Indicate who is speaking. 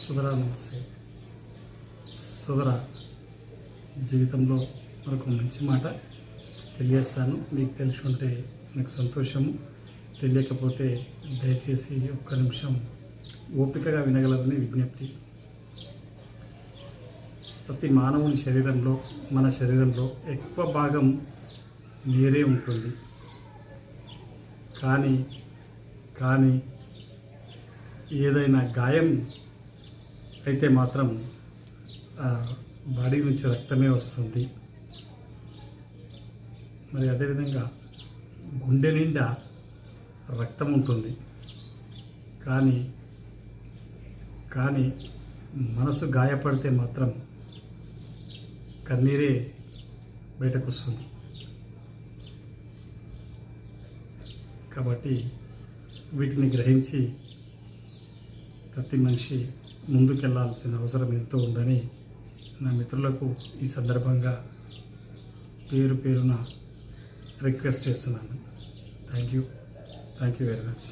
Speaker 1: సుధరా నమస్తే. సుధర జీవితంలో మరొక మంచి మాట తెలియజేస్తాను. మీకు తెలిసి ఉంటే నాకు సంతోషము, తెలియకపోతే దయచేసి ఒక్క నిమిషం ఓపికగా వినగలరని విజ్ఞప్తి. ప్రతి మానవుని శరీరంలో, మన శరీరంలో ఎక్కువ భాగం నీరే ఉంటుంది. కానీ ఏదైనా గాయం అయితే మాత్రం బాడీ నుంచి రక్తమే వస్తుంది. మరి అదేవిధంగా గుండె నిండా రక్తం ఉంటుంది. కానీ మనసు గాయపడితే మాత్రం కన్నీరే బయటకు వస్తుంది. కాబట్టి వీటిని గ్రహించి ప్రతి మనిషి ముందుకెళ్లాల్సిన అవసరం ఎంతో ఉందని నా మిత్రులకు ఈ సందర్భంగా పేరున రిక్వెస్ట్ చేస్తున్నాను. Thank you very much.